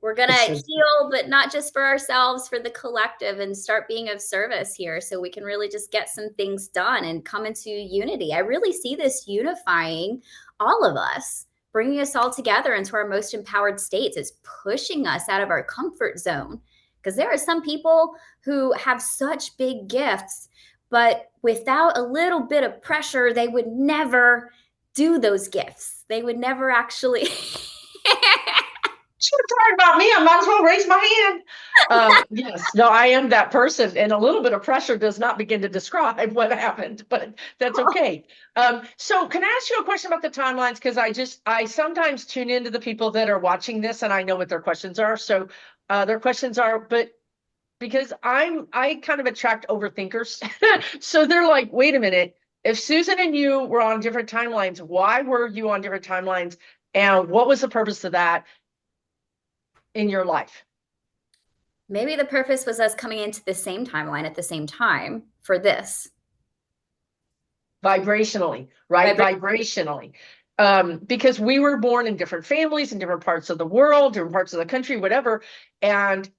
We're going to heal, but not just for ourselves, for the collective, and start being of service here so we can really just get some things done and come into unity. I really see this unifying all of us, bringing us all together into our most empowered states. It's pushing us out of our comfort zone, because there are some people who have such big gifts, but without a little bit of pressure, they would never do those gifts. They would never actually. You're talking about me. I might as well raise my hand. Yes, no, I am that person, and a little bit of pressure does not begin to describe what happened, but that's okay. So can I ask you a question about the timelines? Because I sometimes tune into the people that are watching this, and I know what their questions are. So their questions are, but because I kind of attract overthinkers, so they're like, wait a minute. If Susan and you were on different timelines, why were you on different timelines? And what was the purpose of that in your life? Maybe the purpose was us coming into the same timeline at the same time for this. Vibrationally, right? Vibrationally. Because we were born in different families in different parts of the world, different parts of the country, whatever. And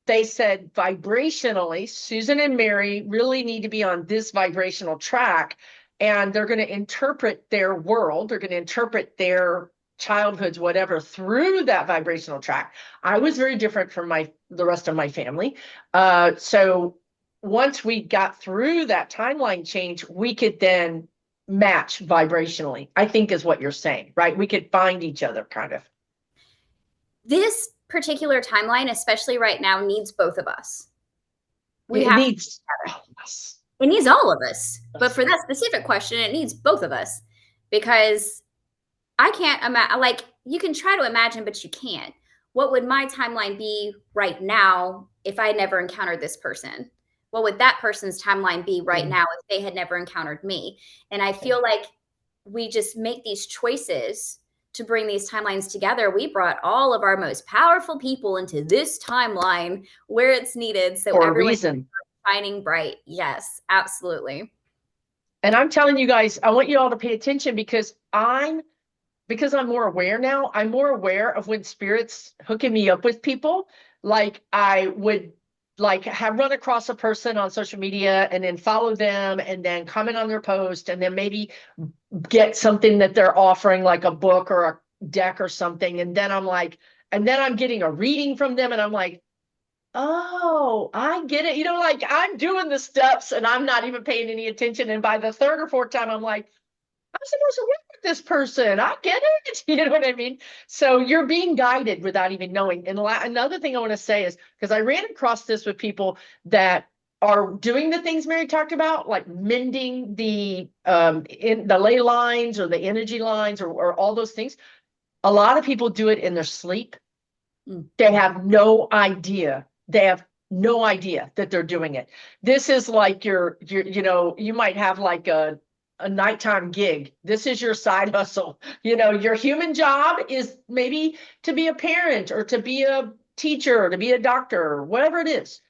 they said vibrationally, Susan and Mary really need to be on this vibrational track. And they're going to interpret their world, they're going to interpret their childhoods, whatever, through that vibrational track. I was very different from the rest of my family. So once we got through that timeline change, we could then match vibrationally, I think is what you're saying, right? We could find each other kind of. This particular timeline, especially right now, needs both of us. It needs all of us. It needs all of us. But for that specific question, it needs both of us, because I can't imagine, like, you can try to imagine, but you can't. What would my timeline be right now if I never encountered this person? What would that person's timeline be right now if they had never encountered me? And I feel like we just make these choices to bring these timelines together. We brought all of our most powerful people into this timeline where it's needed. So for a reason. Shining bright. Yes, absolutely. And I'm telling you guys, I want you all to pay attention, because I'm more aware now. I'm more aware of when spirit's hooking me up with people. Like I would have run across a person on social media and then follow them and then comment on their post and then maybe get something that they're offering, like a book or a deck or something. And then I'm getting a reading from them and I'm like, oh, I get it. Like I'm doing the steps and I'm not even paying any attention. And by the third or fourth time, I'm like, I'm supposed to work with this person. I get it. You know what I mean? So you're being guided without even knowing. And another thing I want to say is, because I ran across this with people that are doing the things Mary talked about, like mending the in the ley lines or the energy lines or all those things. A lot of people do it in their sleep. They have no idea. They have no idea that they're doing it. This is like you might have like a nighttime gig. This is your side hustle. Your human job is maybe to be a parent or to be a teacher or to be a doctor or whatever it is.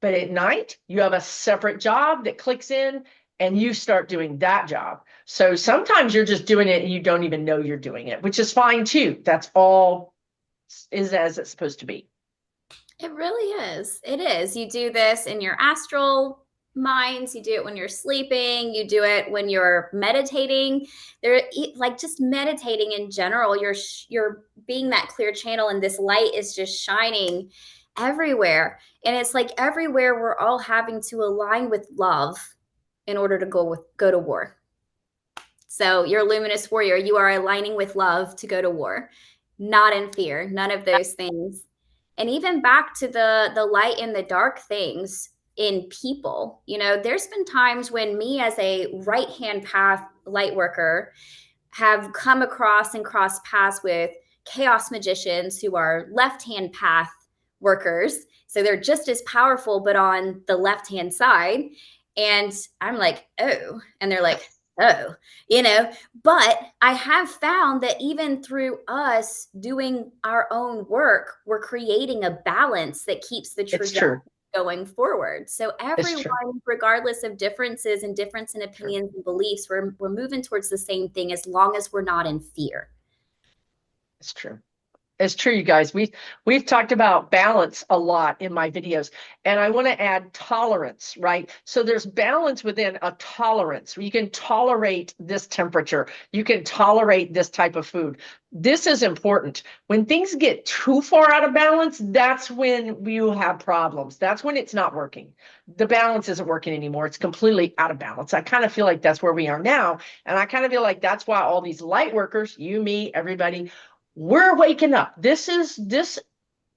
But at night, you have a separate job that clicks in and you start doing that job. So sometimes you're just doing it and you don't even know you're doing it, which is fine too. That's all is as it's supposed to be. It really is. It is. You do this in your astral minds, you do it when you're sleeping, you do it when you're meditating. They're like just meditating in general. You're being that clear channel, and this light is just shining everywhere. And it's like everywhere we're all having to align with love in order to go to war. So you're a luminous warrior. You are aligning with love to go to war, not in fear, none of those things. And even back to the light and the dark things in people, you know, there's been times when me as a right-hand path light worker have come across and crossed paths with chaos magicians who are left-hand path workers. So they're just as powerful, but on the left-hand side. And I'm like, oh, and they're like, oh, you know, but I have found that even through us doing our own work, we're creating a balance that keeps the trajectory going forward. So everyone, regardless of differences and difference in opinions and beliefs, we're moving towards the same thing as long as we're not in fear. It's true. It's true, you guys. We've talked about balance a lot in my videos, and I want to add tolerance, right? So there's balance within a tolerance. You can tolerate this temperature. You can tolerate this type of food. This is important. When things get too far out of balance, that's when you have problems. That's when it's not working. The balance isn't working anymore. It's completely out of balance. I kind of feel like that's where we are now. And I kind of feel like that's why all these light workers, you, me, everybody, we're waking up. This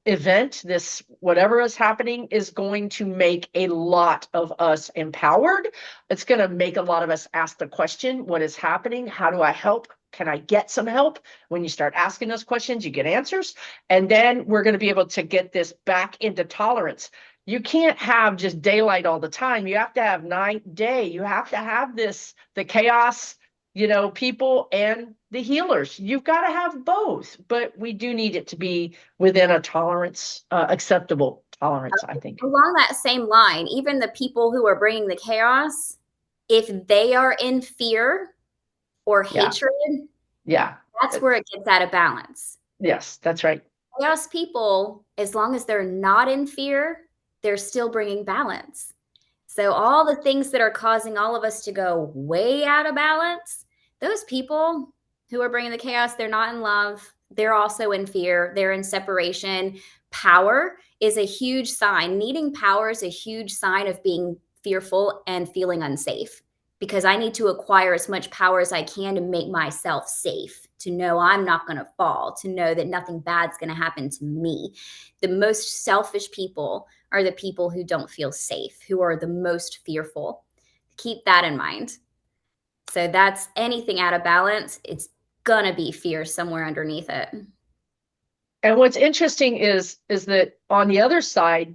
event, this whatever is happening, is going to make a lot of us empowered. It's going to make a lot of us ask the question, what is happening? How do I help? Can I get some help? When you start asking those questions, you get answers. And then we're going to be able to get this back into tolerance. You can't have just daylight all the time. You have to have night, day. You have to have the chaos, you know, people and the healers. You've got to have both, but we do need it to be within a tolerance, acceptable tolerance, I think. Along that same line, even the people who are bringing the chaos, if they are in fear or hatred, that's where it gets out of balance. Yes, that's right. Chaos people, as long as they're not in fear, they're still bringing balance. So all the things that are causing all of us to go way out of balance, those people who are bringing the chaos, they're not in love. They're also in fear. They're in separation. Power is a huge sign. Needing power is a huge sign of being fearful and feeling unsafe, because I need to acquire as much power as I can to make myself safe, to know I'm not going to fall, to know that nothing bad's going to happen to me. The most selfish people are the people who don't feel safe, who are the most fearful. Keep that in mind. So that's anything out of balance, it's going to be fear somewhere underneath it. And what's interesting is that on the other side,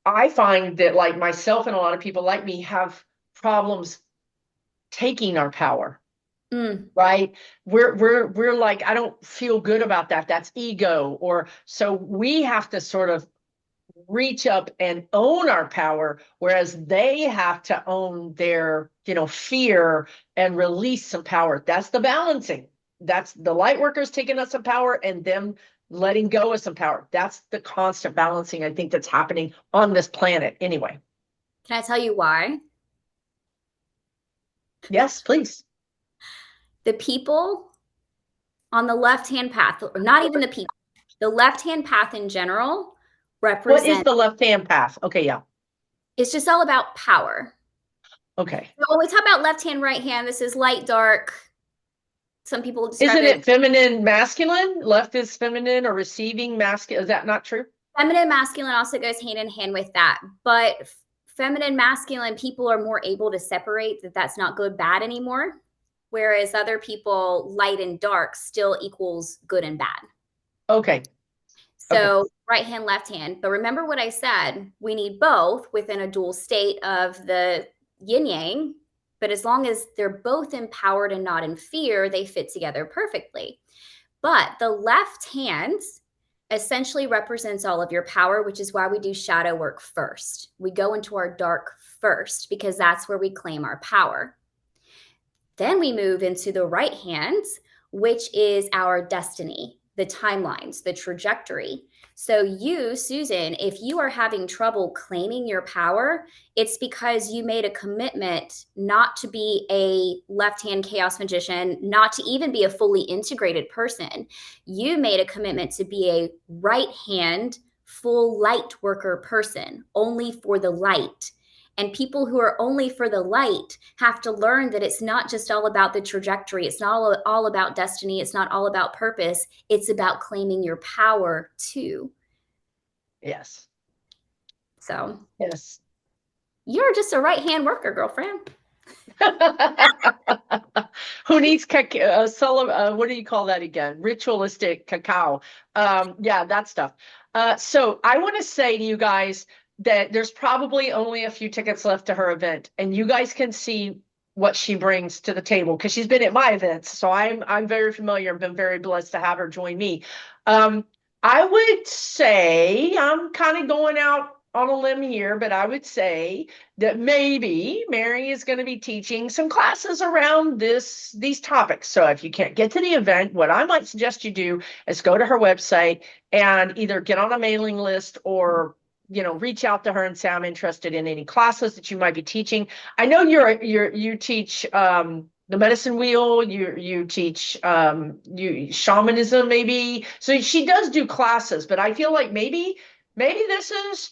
I find that, like myself and a lot of people like me, have problems taking our power. Right? We're like, I don't feel good about that. That's ego. Or so we have to sort of reach up and own our power, whereas they have to own their, you know, fear and release some power. That's the balancing. That's the light workers taking us some power and them letting go of some power. That's the constant balancing, I think, that's happening on this planet anyway. Can I tell you why? Yes, please. The people on the left-hand path, or not even the people, the left-hand path in general represents... What is the left-hand path? Okay, yeah. It's just all about power. Okay. So when we talk about left hand, right hand, this is light, dark. Some people describe Isn't it feminine, masculine? Left is feminine or receiving masculine. Is that not true? Feminine, masculine also goes hand in hand with that. But feminine, masculine people are more able to separate that that's not good, bad anymore. Whereas other people, light and dark still equals good and bad. Okay. So right hand, left hand. But remember what I said, we need both within a dual state of the yin yang. But as long as they're both empowered and not in fear, they fit together perfectly. But the left hand essentially represents all of your power, which is why we do shadow work first. We go into our dark first because that's where we claim our power. Then we move into the right hand, which is our destiny. the timelines, the trajectory. So you, Susan, if you are having trouble claiming your power, it's because you made a commitment not to be a left-hand chaos magician, not to even be a fully integrated person. You made a commitment to be a right-hand full light worker person, only for the light. And people who are only for the light have to learn that it's not just all about the trajectory. It's not all about destiny. It's not all about purpose. It's about claiming your power too. Yes. So Yes. you're just a right-hand worker, girlfriend. Who needs what do you call that again? Ritualistic cacao. Yeah, that stuff. So I want to say to you guys that there's probably only a few tickets left to her event, and you guys can see what she brings to the table because she's been at my events. So I'm very familiar. I've been very blessed to have her join me. I would say I'm kind of going out on a limb here, but I would say that maybe Mary is going to be teaching some classes around these topics. So if you can't get to the event, what I might suggest you do is go to her website and either get on a mailing list or reach out to her and say, I'm interested in any classes that you might be teaching. I know you teach the medicine wheel, you teach shamanism maybe. So she does do classes, but I feel like maybe this is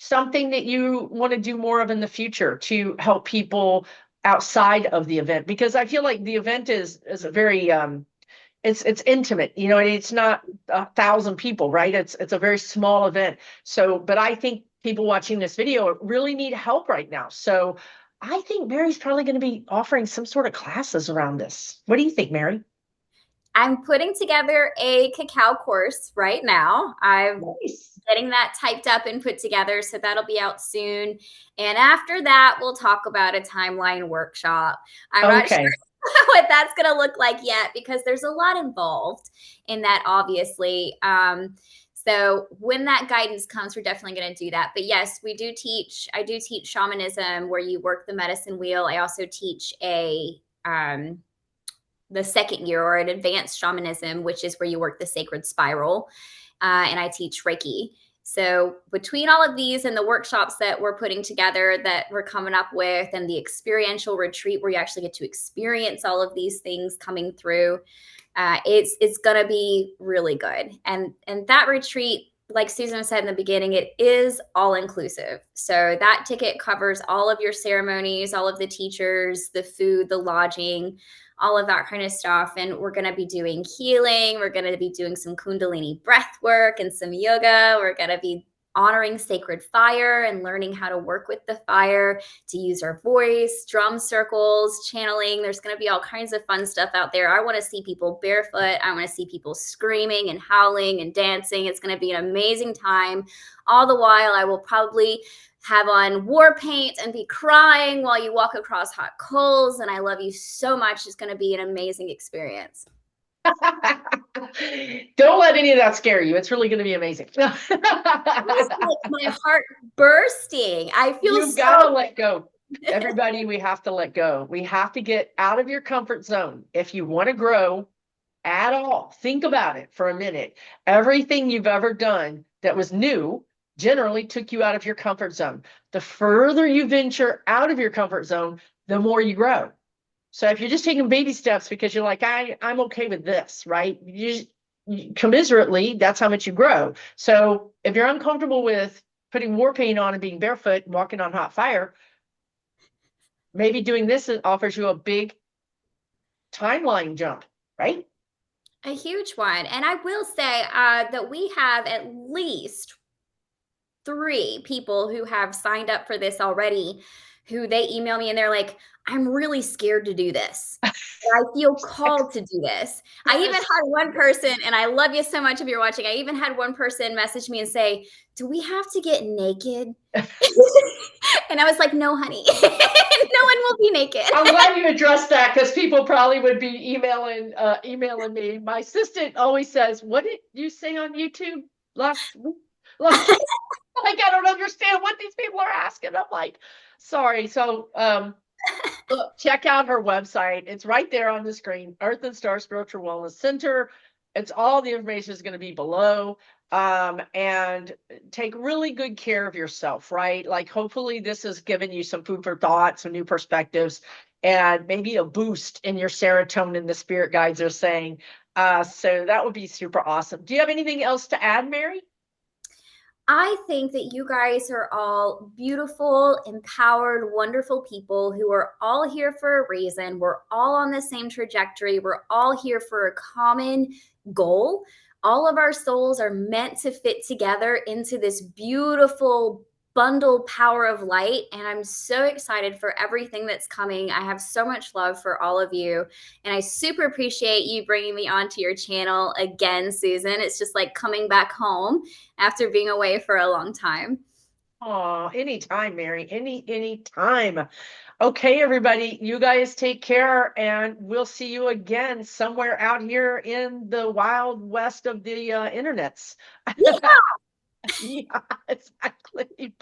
something that you want to do more of in the future to help people outside of the event, because I feel like the event is a very it's intimate, and it's not 1,000 people, right? It's a very small event. So, but I think people watching this video really need help right now. So I think Mary's probably going to be offering some sort of classes around this. What do you think, Mary? I'm putting together a cacao course right now. I'm getting that typed up and put together, so that'll be out soon. And after that, we'll talk about a timeline workshop. I'm not sure what that's going to look like yet because there's a lot involved in that, obviously. So when that guidance comes, we're definitely going to do that. But yes, I do teach shamanism where you work the medicine wheel. I also teach the second year or an advanced shamanism, which is where you work the sacred spiral. And I teach Reiki. So between all of these and the workshops that we're putting together that we're coming up with and the experiential retreat where you actually get to experience all of these things coming through, it's going to be really good. And that retreat, like Susan said in the beginning, it is all inclusive. So that ticket covers all of your ceremonies, all of the teachers, the food, the lodging, all of that kind of stuff. And we're going to be doing healing. We're going to be doing some Kundalini breath work and some yoga. We're going to be honoring sacred fire and learning how to work with the fire, to use our voice, drum circles, channeling. There's going to be all kinds of fun stuff out there. I want to see people barefoot. I want to see people screaming and howling and dancing. It's going to be an amazing time. All the while, I will probably have on war paint and be crying while you walk across hot coals. And I love you so much. It's going to be an amazing experience. Don't let any of that scare you. It's really going to be amazing. It's like my heart bursting. I feel You've got to let go. Everybody, we have to let go. We have to get out of your comfort zone. If you want to grow at all, think about it for a minute. Everything you've ever done that was new generally took you out of your comfort zone. The further you venture out of your comfort zone, the more you grow. So if you're just taking baby steps because you're like, I'm okay with this, right? You commiserately, that's how much you grow. So if you're uncomfortable with putting war paint on and being barefoot and walking on hot fire, maybe doing this offers you a big timeline jump, right? A huge one. And I will say that we have at least 3 people who have signed up for this already, who they email me and they're like, I'm really scared to do this. I feel called to do this. I even had one person, and I love you so much if you're watching. I even had one person message me and say, do we have to get naked? And I was like, no, honey, no one will be naked. I'm glad you addressed that because people probably would be emailing me. My assistant always says, what did you say on YouTube last week? Like, I don't understand what these people are asking. I'm like, sorry. So look, check out her website. It's right there on the screen, Earth and Star Spiritual Wellness Center. It's all the information is going to be below. And take really good care of yourself, right? Like, hopefully this has given you some food for thought, some new perspectives, and maybe a boost in your serotonin, the spirit guides are saying. So that would be super awesome. Do you have anything else to add, Mary? I think that you guys are all beautiful, empowered, wonderful people who are all here for a reason. We're all on the same trajectory. We're all here for a common goal. All of our souls are meant to fit together into this beautiful bundle power of light. And I'm so excited for everything that's coming. I have so much love for all of you. And I super appreciate you bringing me onto your channel again, Susan. It's just like coming back home after being away for a long time. Oh, anytime, Mary. Any time. Okay, everybody, you guys take care, and we'll see you again somewhere out here in the wild west of the internets. Yeah. Yeah, exactly.